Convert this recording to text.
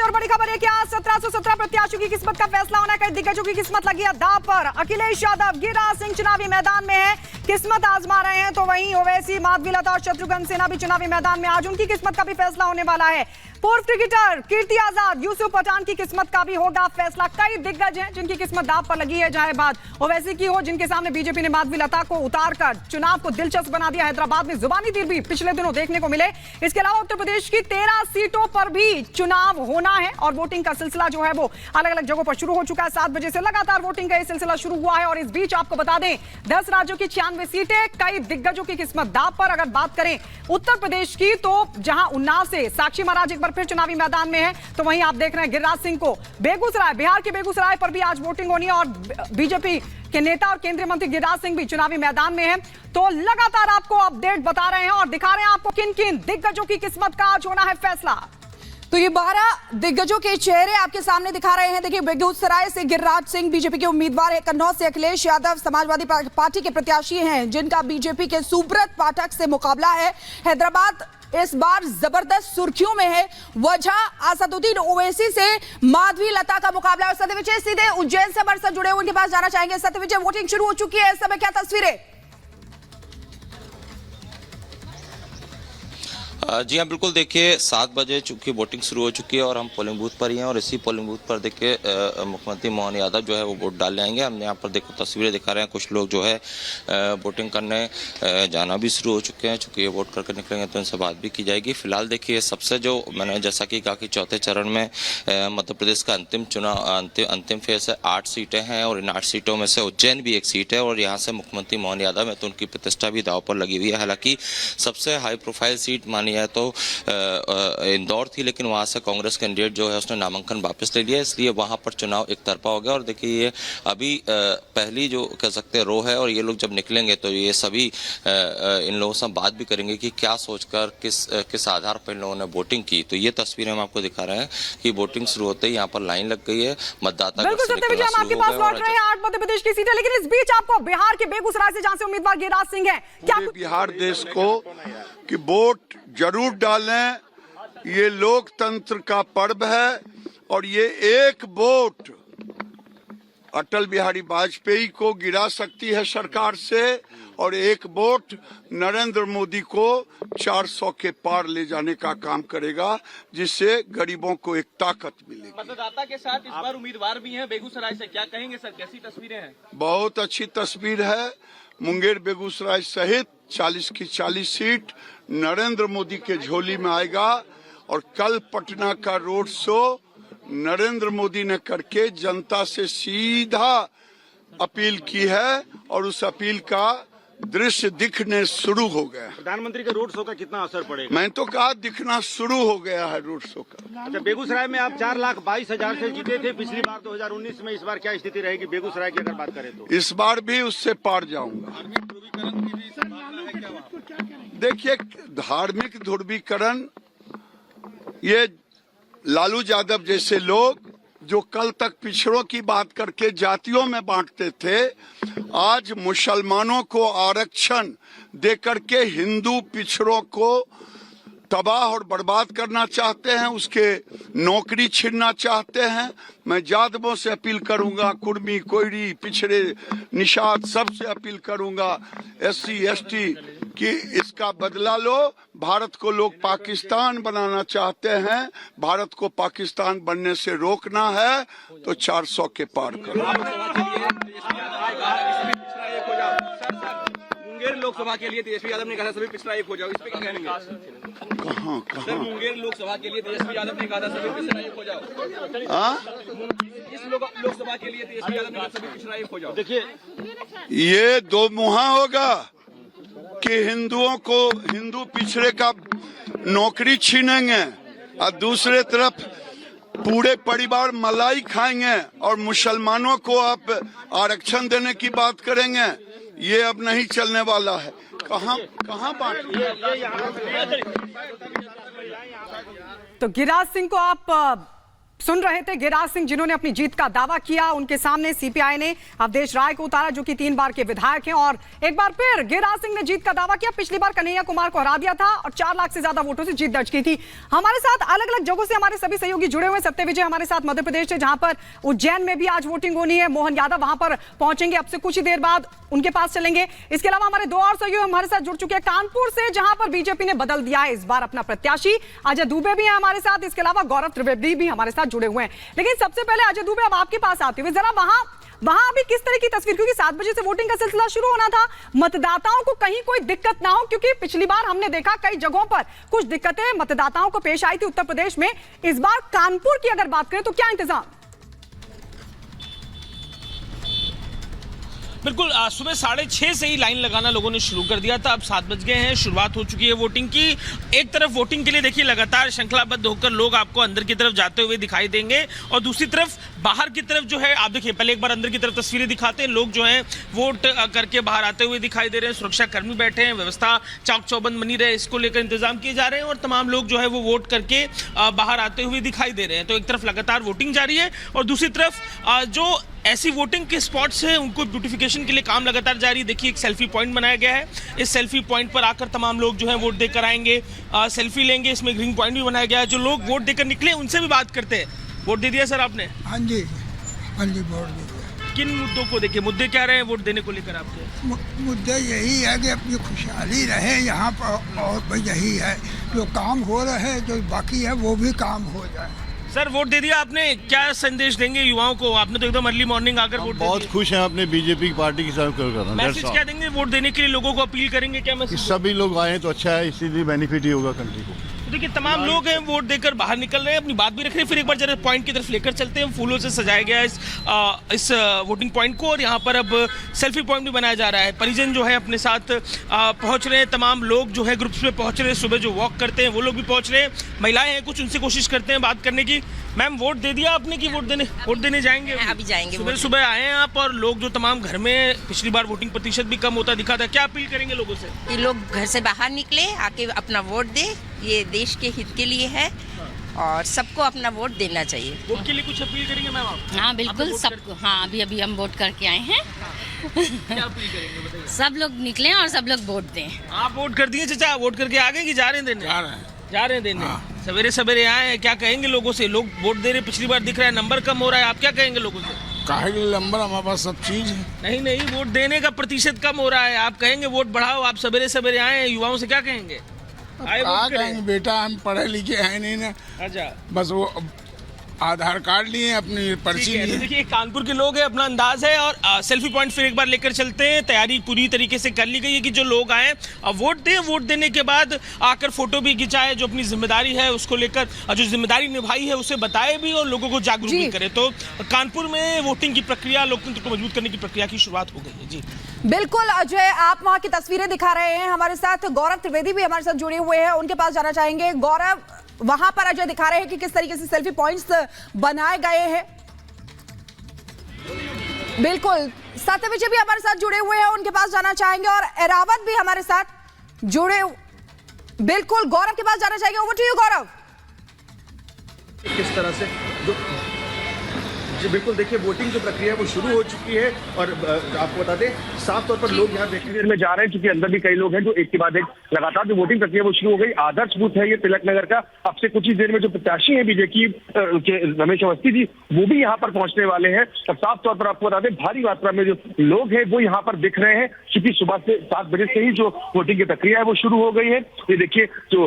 और बड़ी खबर है कि आज 1717 प्रत्याशियों की किस्मत का फैसला होना है। कई दिग्गजों की किस्मत लगी है दांव पर। अखिलेश यादव, गिरिराज सिंह चुनावी मैदान में है, किस्मत आजमा रहे हैं। तो वहीं ओवैसी, माधवीलता और शत्रुघ्न सिन्हा भी चुनावी मैदान में। आज उनकी किस्मत का भी फैसला होने वाला है। पूर्व क्रिकेटर कीर्ति आजाद, यूसुफ पठान की किस्मत का भी होगा फैसला। कई दिग्गज हैं जिनकी किस्मत दांव पर लगी है, चाहे बात ओवैसी की हो, जिनके सामने बीजेपी ने माधवीलता को उतारकर चुनाव को दिलचस्प बना दिया। हैदराबाद में जुबानी तीर भी पिछले दिनों देखने को मिले। इसके अलावा उत्तर प्रदेश की 13 सीटों पर भी चुनाव होना है और वोटिंग का सिलसिला जो है वो अलग अलग जगहों पर शुरू हो चुका है। 7 बजे से लगातार वोटिंग का ये सिलसिला शुरू हुआ है और इस बीच आपको बता दें 10 राज्यों की 96 सीटें, कई दिग्गजों की किस्मत दांव पर। अगर बात करें उत्तर प्रदेश की, तो जहां उन्नाव से साक्षी महाराज एक बार फिर चुनावी मैदान में है, तो वहीं आप देख रहे हैं गिरिराज सिंह को बेगूसराय, बिहार के बेगूसराय पर भी आज वोटिंग होनी है और बीजेपी के नेता और केंद्रीय मंत्री गिरिराज सिंह भी चुनावी मैदान में हैं। तो लगातार आपको अपडेट बता रहे हैं और दिखा रहे हैं आपको किन किन दिग्गजों की किस्मत का आज होना है फैसला। तो ये 12 दिग्गजों के चेहरे आपके सामने दिखा रहे हैं। देखिए, बेगूसराय से गिरिराज सिंह बीजेपी के उम्मीदवार है। कन्नौज से अखिलेश यादव समाजवादी पार्टी के प्रत्याशी हैं, जिनका बीजेपी के सुब्रत पाठक से मुकाबला है। हैदराबाद इस बार जबरदस्त सुर्खियों में है। वजह असदुद्दीन ओवैसी से माधवीलता का मुकाबला। और सत्यविजय सीधे उज्जैन से हमारे साथ जुड़े हुए, उनके पास जाना चाहेंगे। सत्यविजय, वोटिंग शुरू हो चुकी है, इस समय क्या तस्वीरें? जी हाँ, बिल्कुल। देखिए, 7 बजे चूंकि वोटिंग शुरू हो चुकी है और हम पोलिंग बूथ पर ही हैं और इसी पोलिंग बूथ पर देखिए मुख्यमंत्री मोहन यादव जो है वो वोट डालने आएंगे। हम यहाँ पर देखो तस्वीरें दिखा रहे हैं, कुछ लोग जो है वोटिंग करने जाना भी शुरू हो चुके हैं। चूंकि ये वोट करके निकलेंगे तो इनसे बात भी की जाएगी। फिलहाल देखिए, सबसे जो मैंने जैसा कि कहा कि चौथे चरण में मध्य प्रदेश का अंतिम चुनाव अंतिम फेज है। 8 सीटें हैं और इन 8 सीटों में से उज्जैन भी एक सीट है और यहाँ से मुख्यमंत्री मोहन यादव है, तो उनकी प्रतिष्ठा भी दांव पर लगी हुई है। हालांकि सबसे हाई प्रोफाइल सीट मानी है तो इंदौर थी, लेकिन वहां से कांग्रेस कैंडिडेट जो है उसने नामांकन वापस ले लिया, इसलिए वहां पर चुनाव एक तरफा हो गया। और देखिए, ये अभी पहली जो कह सकते हैं रो है और ये लोग जब निकलेंगे तो ये सभी इन लोगों से बात भी करेंगे कि क्या सोचकर किस आधार पर इन लोगों ने वोटिंग की। तो ये तस्वीरें हम आपको दिखा रहे हैं कि वोटिंग शुरू होते ही यहाँ पर लाइन लग गई है। मतदाता बिल्कुल सत्यविजय, हम आपके पास लौट रहे हैं 8 मध्य प्रदेश की सीटें, लेकिन इस बीच आपको बिहार के बेगूसराय से, जहां से उम्मीदवार गिरिराज सिंह है, क्या बिहार देश को कि वोट जरूर डालें, ये लोकतंत्र का पर्व है और ये एक वोट अटल बिहारी वाजपेयी को गिरा सकती है सरकार से और एक वोट नरेंद्र मोदी को 400 के पार ले जाने का काम करेगा, जिससे गरीबों को एक ताकत मिलेगी। मतदाता के साथ इस बार उम्मीदवार भी हैं बेगूसराय से, क्या कहेंगे सर, कैसी तस्वीरें हैं? बहुत अच्छी तस्वीर है। मुंगेर, बेगूसराय सहित 40 की 40 सीट नरेंद्र मोदी के झोली में आएगा और कल पटना का रोड शो नरेंद्र मोदी ने करके जनता से सीधा अपील की है और उस अपील का दृश्य दिखने शुरू हो गया। प्रधानमंत्री के रोड शो का कितना असर पड़ेगा? मैं तो कहा दिखना शुरू हो गया है रोड शो का। अच्छा, बेगूसराय में आप 4,22,000 से जीते थे पिछली बार 2019 में, इस बार क्या स्थिति रहेगी बेगूसराय की अगर बात करें तो? इस बार भी उससे पार जाऊंगा। देखिए, धार्मिक ध्रुवीकरण, ये लालू यादव जैसे लोग जो कल तक पिछड़ों की बात करके जातियों में बांटते थे, आज मुसलमानों को आरक्षण देकर के हिंदू पिछड़ों को तबाह और बर्बाद करना चाहते हैं, उसके नौकरी छीनना चाहते हैं। मैं यादवों से अपील करूंगा, कुर्मी, कोयरी, पिछड़े, निषाद, सबसे अपील करूंगा, SC ST कि इसका बदला लो। भारत को लोग पाकिस्तान बनाना चाहते हैं, भारत को पाकिस्तान बनने से रोकना है तो 400 के पार करो। मुंगेर लोकसभा के लिए तेजस्वी यादव ने कहा सभी पिछड़ा एक हो जाओ, इस पे क्या कहेंगे? कहाँ सर, मुंगेर लोकसभा के लिए तेजस्वी यादव ने कहा सभी पिछड़ा एक हो जाओ। इस लोकसभा के लिए तेजस्वी यादव ने कहा सभी पिछड़ा एक हो जाओ। देखिए, ये दो मुहा होगा कि हिंदुओं को, हिंदू पिछड़े का नौकरी छीनेंगे और दूसरे तरफ पूरे परिवार मलाई खाएंगे और मुसलमानों को आप आरक्षण देने की बात करेंगे। ये अब नहीं चलने वाला है। कहाँ बात? तो गिरिराज सिंह को आप सुन रहे थे गिरिराज सिंह, जिन्होंने अपनी जीत का दावा किया। उनके सामने सीपीआई ने अवधेश राय को उतारा, जो कि 3 बार के विधायक हैं, और एक बार फिर गिरिराज सिंह ने जीत का दावा किया। पिछली बार कन्हैया कुमार को हरा दिया था और 4 लाख से ज्यादा वोटों से जीत दर्ज की थी। हमारे साथ अलग अलग जगहों से हमारे सभी सहयोगी जुड़े हुए। सत्यविजय हमारे साथ मध्य प्रदेश से, जहां पर उज्जैन में भी आज वोटिंग होनी है। मोहन यादव वहां पर पहुंचेंगे, अब से कुछ ही देर बाद उनके पास चलेंगे। इसके अलावा हमारे 2 और सहयोगी हमारे साथ जुड़ चुके हैं कानपुर से, जहां पर बीजेपी ने बदल दिया है इस बार अपना प्रत्याशी। अजय दुबे भी हैं हमारे साथ, इसके अलावा गौरव त्रिवेदी भी हमारे साथ जुड़े हुए हैं। लेकिन सबसे पहले अजय दुबे, अब आपके पास आते हुए जरा वहां अभी किस तरह की तस्वीर, क्योंकि 7 बजे से वोटिंग का सिलसिला शुरू होना था, मतदाताओं को कहीं कोई दिक्कत ना हो, क्योंकि पिछली बार हमने देखा कई जगहों पर कुछ दिक्कतें मतदाताओं को पेश आई थी उत्तर प्रदेश में। इस बार कानपुर की अगर बात करें तो क्या इंतजाम? बिल्कुल, सुबह 6:30 से ही लाइन लगाना लोगों ने शुरू कर दिया था। अब 7 बज गए हैं, शुरुआत हो चुकी है वोटिंग की। एक तरफ वोटिंग के लिए देखिए लगातार श्रृंखलाबद्ध होकर लोग आपको अंदर की तरफ जाते हुए दिखाई देंगे, और दूसरी तरफ बाहर की तरफ जो है, आप देखिए पहले एक बार अंदर की तरफ तस्वीरें दिखाते हैं। लोग जो हैं वोट करके बाहर आते हुए दिखाई दे रहे हैं। सुरक्षा कर्मी बैठे हैं, व्यवस्था चाक चौबंद बनी रहे, इसको लेकर इंतजाम किए जा रहे हैं, और तमाम लोग जो है वो वोट करके बाहर आते हुए दिखाई दे रहे हैं। तो एक तरफ लगातार वोटिंग जारी है, और दूसरी तरफ जो ऐसी वोटिंग के स्पॉट्स हैं उनको ब्यूटिफिकेशन के लिए काम लगातार जारी है। देखिए एक सेल्फी पॉइंट बनाया गया है, इस सेल्फी पॉइंट पर आकर तमाम लोग जो है वोट देकर आएंगे, सेल्फी लेंगे। इसमें ग्रीन पॉइंट भी बनाया गया है। जो लोग वोट देकर निकले उनसे भी बात करते हैं। वोट दे दिया सर आपने? हाँ जी वोट दे। किन मुद्दों को देखिए, मुद्दे क्या रहे हैं वोट देने को लेकर आपके? मुद्दे यही है कि अपनी खुशहाली रहे यहाँ पर, और भाई यही है जो काम हो रहे हैं, जो बाकी है वो भी काम हो जाए। सर वोट दे दिया आपने, क्या संदेश देंगे युवाओं को? आपने तो एकदम अर्ली मॉर्निंग आकर वोट दे बहुत खुश हैं अपने बीजेपी की पार्टी की सर्व कर रहे हैं। मैसेज क्या देंगे वोट देने के लिए? लोगों को अपील करेंगे क्या मैसेज? सभी लोग आए तो अच्छा है, इसीलिए बेनिफिट ही होगा कंट्री को। देखिए तमाम लोग हैं वोट देकर बाहर निकल रहे हैं, अपनी बात भी रख रहे हैं। फिर एक बार जरा पॉइंट की तरफ लेकर चलते हैं। फूलों से सजाया गया है इस वोटिंग पॉइंट को, और यहाँ पर अब सेल्फी पॉइंट भी बनाया जा रहा है। परिजन जो है अपने साथ पहुँच रहे हैं, तमाम लोग जो है ग्रुप्स में पहुँच रहे हैं। सुबह जो वॉक करते हैं वो लोग भी पहुँच रहे हैं। महिलाएं हैं कुछ, उनसे कोशिश करते हैं बात करने की। मैम वोट दे दिया आपने कि वोट देने जाएंगे? अभी जाएंगे। सुबह सुबह आए हैं आप, और लोग जो तमाम घर में, पिछली बार वोटिंग प्रतिशत भी कम होता दिखा था, क्या अपील करेंगे लोगों से? कि लोग घर से बाहर निकले, आके अपना वोट दे, ये देश के हित के लिए है और सबको अपना वोट देना चाहिए। वोट के लिए कुछ अपील करेंगे मैम आप? हाँ बिल्कुल, सबको। हाँ अभी हम वोट करके आए हैं। क्या अपील करेंगे बताइए? सब लोग निकलें और सब लोग वोट दें। आप वोट कर दिए चाचा? वोट करके आ गए कि जा रहे हैं देने? जा रहे हैं देने। सवेरे सवेरे आए हैं, क्या कहेंगे लोगों से? लोग वोट दे रहे, पिछली बार दिख रहा है नंबर कम हो रहा है, आप क्या कहेंगे लोगों से? काहे नंबर हमारे पास सब चीज है। नहीं, वोट देने का प्रतिशत कम हो रहा है, आप कहेंगे वोट बढ़ाओ। आप सवेरे सवेरे आए हैं, युवाओं से क्या कहेंगे? कहेंगे बेटा, हम पढ़े लिखे हैं नहीं ना। अच्छा, बस वो आधार कार्ड लिए, अपनी पर्ची लिए। देखिए कानपुर के लोग हैं, अपना अंदाज है। और सेल्फी पॉइंट फिर एक बार लेकर चलते हैं। तैयारी पूरी तरीके से कर ली गई है कि जो लोग आए वोट दें, वोट देने के बाद आकर फोटो भी खिंचाए, जो अपनी जिम्मेदारी है उसको लेकर, जो जिम्मेदारी निभाई है उसे बताए भी और लोगों को जागरूक भी करे। तो कानपुर में वोटिंग की प्रक्रिया, लोकतंत्र को मजबूत करने की प्रक्रिया की शुरुआत हो गई है। जी बिल्कुल अजय, आप वहां की तस्वीरें दिखा रहे हैं। हमारे साथ गौरव त्रिवेदी भी हमारे साथ जुड़े हुए हैं, उनके पास जाना चाहेंगे। गौरव, वहां पर अजय दिखा रहे हैं कि किस तरीके से सेल्फी पॉइंट्स बनाए गए हैं। बिल्कुल, सत्यविजय भी हमारे साथ जुड़े हुए हैं, उनके पास जाना चाहेंगे, और एरावत भी हमारे साथ जुड़े। बिल्कुल, गौरव के पास जाना चाहेंगे। ओवर टू यू गौरव। किस तरह से जी बिल्कुल, देखिए वोटिंग जो प्रक्रिया है वो शुरू हो चुकी है, और आपको बता दें साफ तौर पर लोग यहाँ देखने में जा रहे हैं, क्योंकि अंदर भी कई लोग हैं जो एक के बाद एक लगातार जो वोटिंग प्रक्रिया वो शुरू हो गई। आदर्श बूथ है ये तिलक नगर का। अब से कुछ ही देर में जो प्रत्याशी है बीजेपी के रमेश अवस्थी जी, वो भी यहाँ पर पहुंचने वाले हैं। अब साफ तौर पर आपको बता दें भारी मात्रा में जो लोग हैं वो यहाँ पर दिख रहे हैं, क्योंकि सुबह से 7 बजे से ही जो वोटिंग की प्रक्रिया है वो शुरू हो गई है। ये देखिए जो